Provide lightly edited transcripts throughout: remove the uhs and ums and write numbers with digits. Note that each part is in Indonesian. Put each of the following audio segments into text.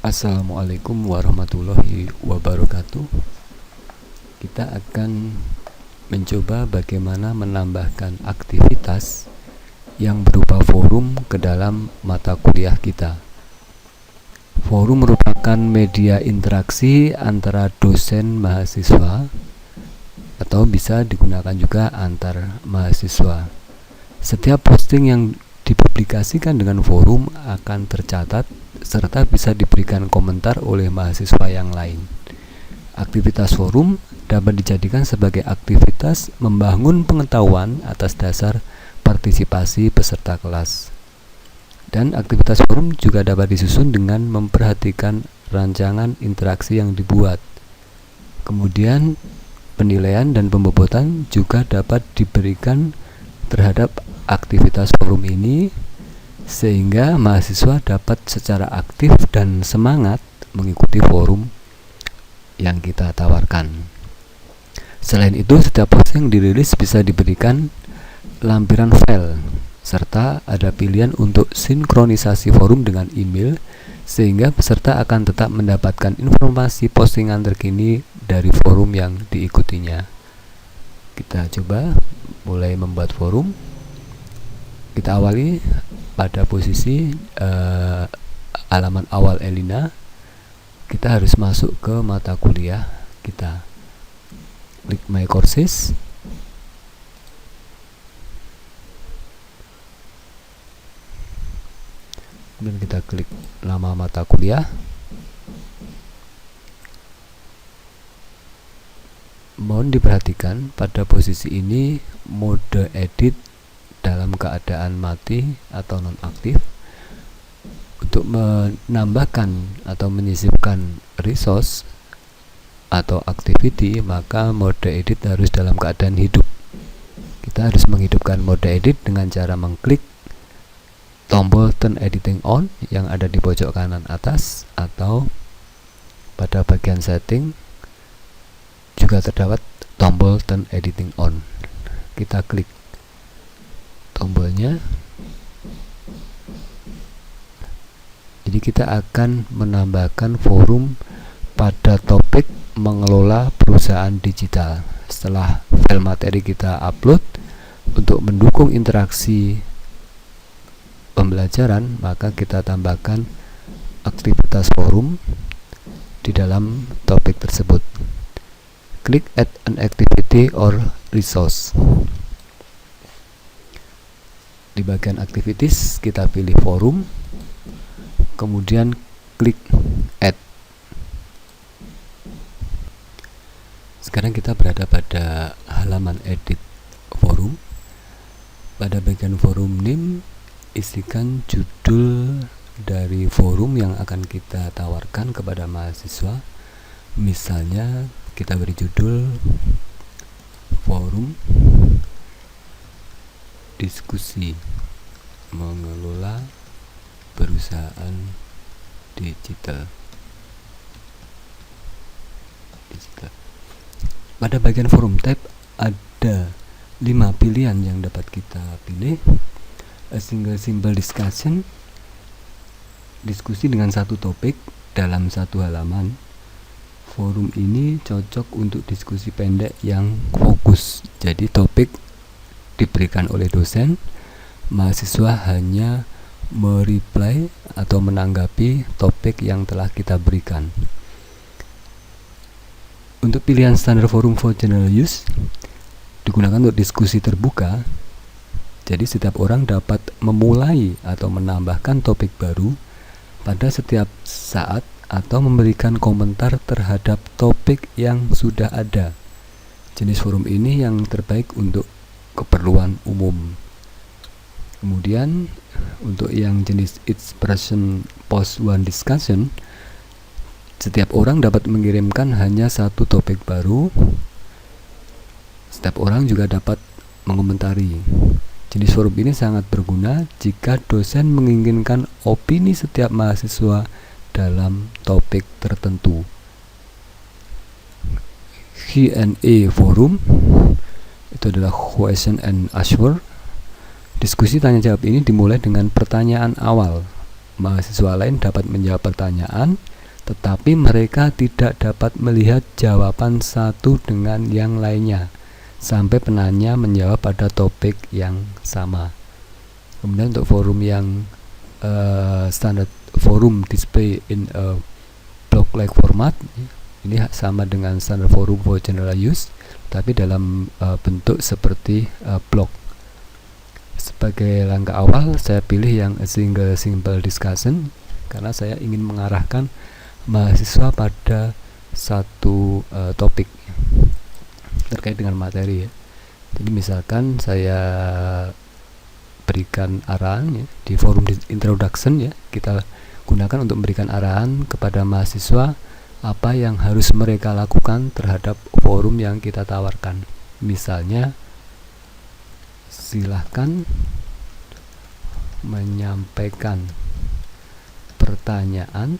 Assalamualaikum warahmatullahi wabarakatuh. Kita akan mencoba bagaimana menambahkan aktivitas yang berupa forum ke dalam mata kuliah kita. Forum merupakan media interaksi antara dosen mahasiswa atau bisa digunakan juga antar mahasiswa. Setiap posting yang dipublikasikan dengan forum akan tercatat serta bisa diberikan komentar oleh mahasiswa yang lain. Aktivitas forum dapat dijadikan sebagai aktivitas membangun pengetahuan atas dasar partisipasi peserta kelas. Dan aktivitas forum juga dapat disusun dengan memperhatikan rancangan interaksi yang dibuat. Kemudian penilaian dan pembobotan juga dapat diberikan terhadap aktivitas forum ini, sehingga mahasiswa dapat secara aktif dan semangat mengikuti forum yang kita tawarkan. Selain itu, setiap posting yang dirilis bisa diberikan lampiran file, serta ada pilihan untuk sinkronisasi forum dengan email, sehingga peserta akan tetap mendapatkan informasi postingan terkini dari forum yang diikutinya. Kita coba mulai membuat forum. Kita awali pada posisi halaman awal Elina. Kita harus masuk ke mata kuliah kita. Klik My Courses. Kemudian kita klik nama mata kuliah. Mohon diperhatikan pada posisi ini mode edit dalam keadaan mati atau nonaktif. Untuk menambahkan atau menyisipkan resource atau activity, maka mode edit harus dalam keadaan hidup. Kita harus menghidupkan mode edit dengan cara mengklik tombol turn editing on yang ada di pojok kanan atas, atau pada bagian setting juga terdapat tombol turn editing on. Kita klik tombolnya. Jadi kita akan menambahkan forum pada topik mengelola perusahaan digital. Setelah file materi kita upload, untuk mendukung interaksi pembelajaran, maka kita tambahkan aktivitas forum di dalam topik tersebut. Klik add an activity or resource. Di bagian activities kita pilih forum, kemudian klik add. Sekarang kita berada pada halaman edit forum. Pada bagian forum name, isikan judul dari forum yang akan kita tawarkan kepada mahasiswa. Misalnya kita beri judul forum diskusi mengelola perusahaan digital. Pada bagian forum tab ada 5 pilihan yang dapat kita pilih. A single simple discussion, diskusi dengan satu topik dalam satu halaman. Forum ini cocok untuk diskusi pendek yang fokus. Jadi topik diberikan oleh dosen, mahasiswa hanya mereply atau menanggapi topik yang telah kita berikan. Untuk pilihan standar forum for general use, digunakan untuk diskusi terbuka. Jadi setiap orang dapat memulai atau menambahkan topik baru pada setiap saat atau memberikan komentar terhadap topik yang sudah ada. Jenis forum ini yang terbaik untuk keperluan umum. Kemudian untuk yang jenis expression post one discussion, setiap orang dapat mengirimkan hanya satu topik baru. Setiap orang juga dapat mengomentari. Jenis forum ini sangat berguna jika dosen menginginkan opini setiap mahasiswa dalam topik tertentu. Q&A forum itu adalah question and answer. Diskusi tanya jawab ini dimulai dengan pertanyaan awal. mahasiswa lain dapat menjawab pertanyaan, tetapi mereka tidak dapat melihat jawaban satu dengan yang lainnya sampai penanya menjawab pada topik yang sama. Kemudian untuk forum yang standard forum display in a blog-like format, ini sama dengan standard forum for general use, tapi dalam bentuk seperti blog. Sebagai langkah awal, saya pilih yang a single simple discussion karena saya ingin mengarahkan mahasiswa pada satu topik terkait dengan materi ya. Jadi misalkan saya berikan arahan ya, di forum introduction ya, kita gunakan untuk memberikan arahan kepada mahasiswa apa yang harus mereka lakukan terhadap forum yang kita tawarkan. Misalnya, silahkan menyampaikan pertanyaan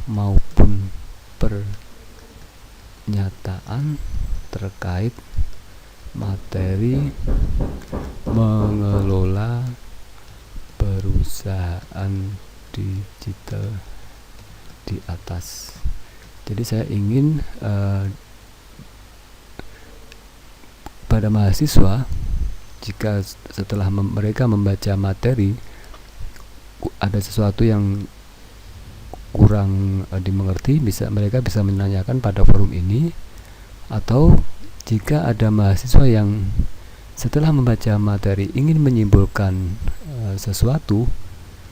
maupun pernyataan terkait materi mengelola perusahaan digital di atas. Jadi saya ingin pada mahasiswa, jika setelah mereka membaca materi ada sesuatu yang kurang dimengerti, mereka bisa menanyakan pada forum ini. Atau jika ada mahasiswa yang setelah membaca materi ingin menyimpulkan sesuatu,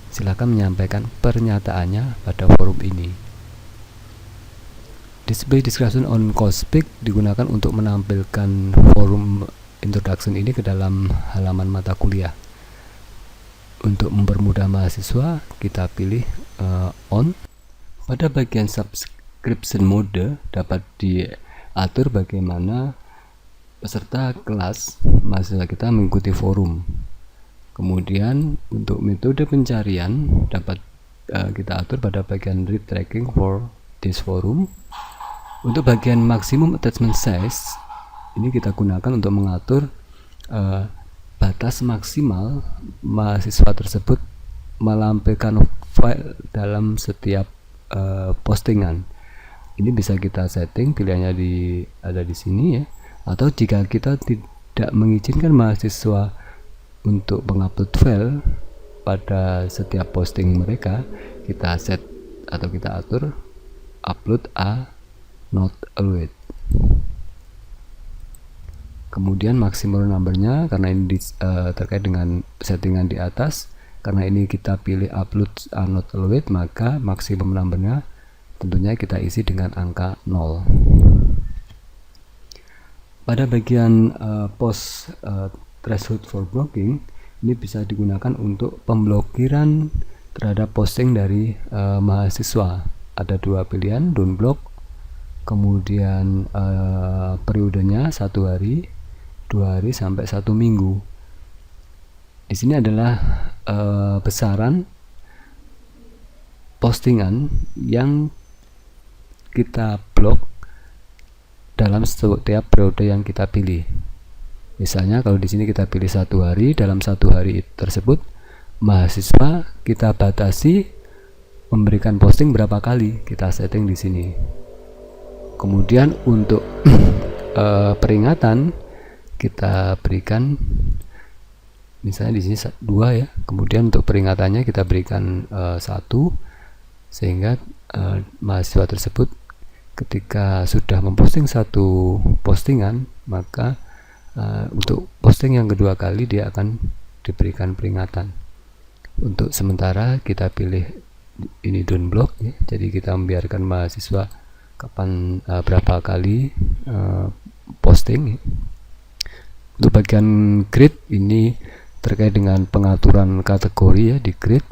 silakan menyampaikan pernyataannya pada forum ini. Display discussion on COSPIC digunakan untuk menampilkan forum introduction ini ke dalam halaman mata kuliah. Untuk mempermudah mahasiswa, kita pilih on. Pada bagian subscription mode dapat diatur bagaimana peserta kelas mahasiswa kita mengikuti forum. Kemudian untuk metode pencarian dapat kita atur pada bagian read tracking for this forum. Untuk bagian maximum attachment size, ini kita gunakan untuk mengatur batas maksimal mahasiswa tersebut melampirkan file dalam setiap postingan. Ini bisa kita setting, pilihannya ada di sini ya. Atau jika kita tidak mengizinkan mahasiswa untuk mengupload file pada setiap posting mereka, kita set atau kita atur upload a not allowed. Kemudian maksimal numbernya, karena ini terkait dengan settingan di atas, karena ini kita pilih upload a not allowed, maka maksimum numbernya tentunya kita isi dengan angka 0. Pada bagian post threshold for blocking, ini bisa digunakan untuk pemblokiran terhadap posting dari mahasiswa. Ada dua pilihan, don't block, kemudian periodenya 1 hari, 2 hari sampai 1 minggu. Di sini adalah besaran postingan yang kita blok dalam setiap periode yang kita pilih. Misalnya kalau di sini kita pilih 1 hari, dalam 1 hari tersebut mahasiswa kita batasi memberikan posting berapa kali, kita setting di sini. Kemudian untuk peringatan kita berikan misalnya di sini 2 ya. Kemudian untuk peringatannya kita berikan 1, sehingga mahasiswa tersebut ketika sudah memposting 1 postingan, maka untuk posting yang kedua kali dia akan diberikan peringatan. Untuk sementara kita pilih ini don't block ya. Jadi kita membiarkan mahasiswa kapan berapa kali posting. Untuk bagian grid ini terkait dengan pengaturan kategori ya di grid,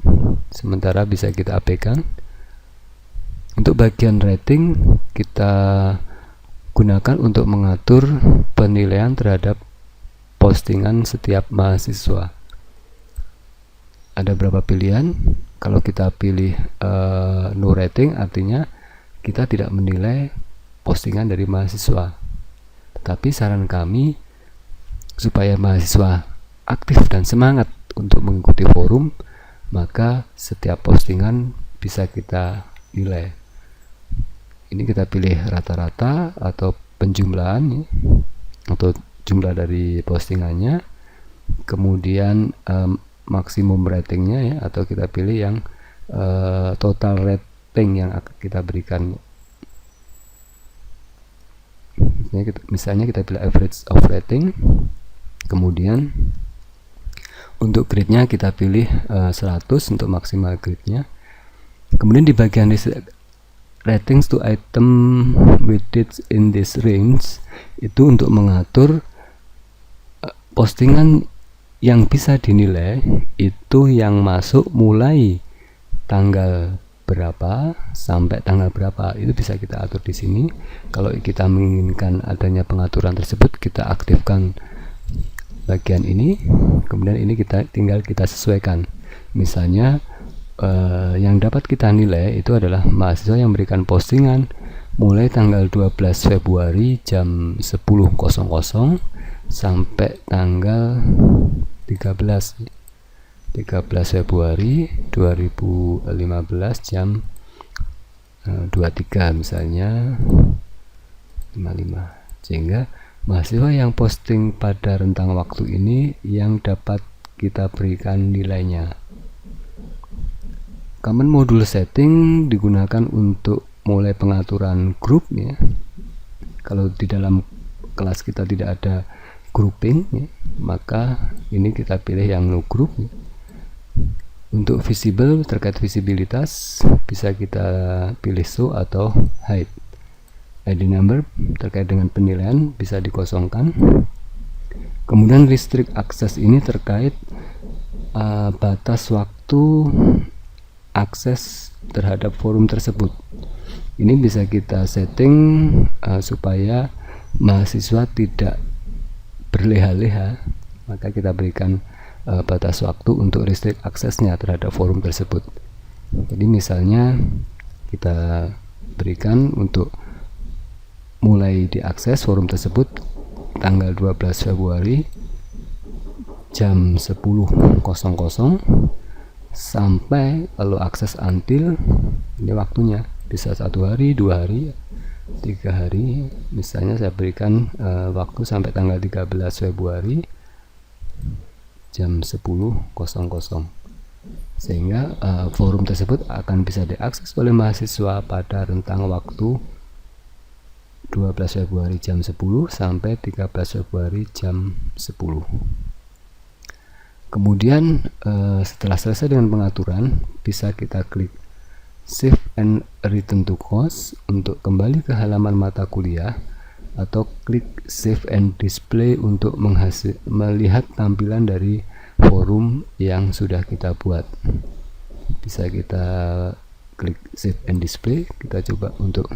sementara bisa kita abaikan. Untuk bagian rating kita gunakan untuk mengatur penilaian terhadap postingan setiap mahasiswa. Ada berapa pilihan? Kalau kita pilih no rating, artinya kita tidak menilai postingan dari mahasiswa. Tetapi saran kami supaya mahasiswa aktif dan semangat untuk mengikuti forum, maka setiap postingan bisa kita nilai. Ini kita pilih rata-rata atau penjumlahan ya, atau jumlah dari postingannya, kemudian maksimum ratingnya ya, atau kita pilih yang total rating yang akan kita berikan. Misalnya kita pilih average of rating, kemudian untuk grade-nya kita pilih 100 untuk maksimal grade-nya. Kemudian di bagian ratings to item with dates in this range, itu untuk mengatur postingan yang bisa dinilai itu yang masuk mulai tanggal berapa sampai tanggal berapa, itu bisa kita atur di sini. Kalau kita menginginkan adanya pengaturan tersebut, kita aktifkan bagian ini, kemudian ini tinggal kita sesuaikan. Misalnya yang dapat kita nilai itu adalah mahasiswa yang memberikan postingan mulai tanggal 12 Februari jam 10.00 sampai tanggal 13 Februari 2015 jam 23 misalnya 55. Sehingga mahasiswa yang posting pada rentang waktu ini yang dapat kita berikan nilainya. Common module setting digunakan untuk mulai pengaturan grup ya. Kalau di dalam kelas kita tidak ada grouping ya, maka ini kita pilih yang no group ya. Untuk visible, terkait visibilitas bisa kita pilih show atau hide. ID number terkait dengan penilaian bisa dikosongkan. Kemudian restrict access ini terkait batas waktu akses terhadap forum tersebut. Ini bisa kita setting supaya mahasiswa tidak berleha-leha, maka kita berikan batas waktu untuk restrict aksesnya terhadap forum tersebut. Jadi misalnya kita berikan untuk mulai diakses forum tersebut tanggal 12 Februari jam 10.00 sampai lalu akses until, ini waktunya bisa 1 hari, 2 hari, 3 hari. Misalnya saya berikan waktu sampai tanggal 13 Februari jam 10.00, sehingga forum tersebut akan bisa diakses oleh mahasiswa pada rentang waktu 12 Februari jam 10 sampai 13 Februari jam 10. Kemudian setelah selesai dengan pengaturan, bisa kita klik Save and Return to Course untuk kembali ke halaman mata kuliah, atau klik Save and Display untuk melihat tampilan dari forum yang sudah kita buat. Bisa kita klik Save and Display, kita coba untuk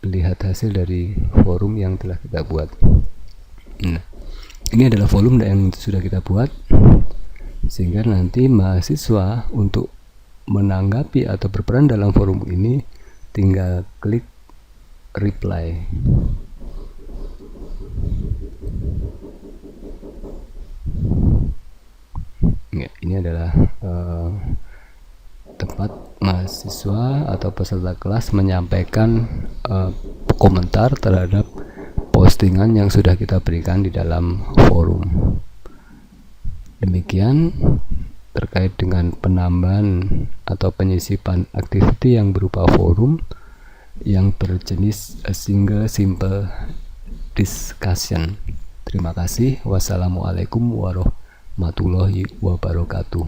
lihat hasil dari forum yang telah kita buat. Nah, ini adalah forum yang sudah kita buat, sehingga nanti mahasiswa untuk menanggapi atau berperan dalam forum ini tinggal klik reply. Ya, ini adalah tempat mahasiswa atau peserta kelas menyampaikan komentar terhadap postingan yang sudah kita berikan di dalam forum. Demikian terkait dengan penambahan atau penyisipan activity yang berupa forum yang berjenis single simple discussion. Terima kasih. Wassalamualaikum warahmatullahi wabarakatuh.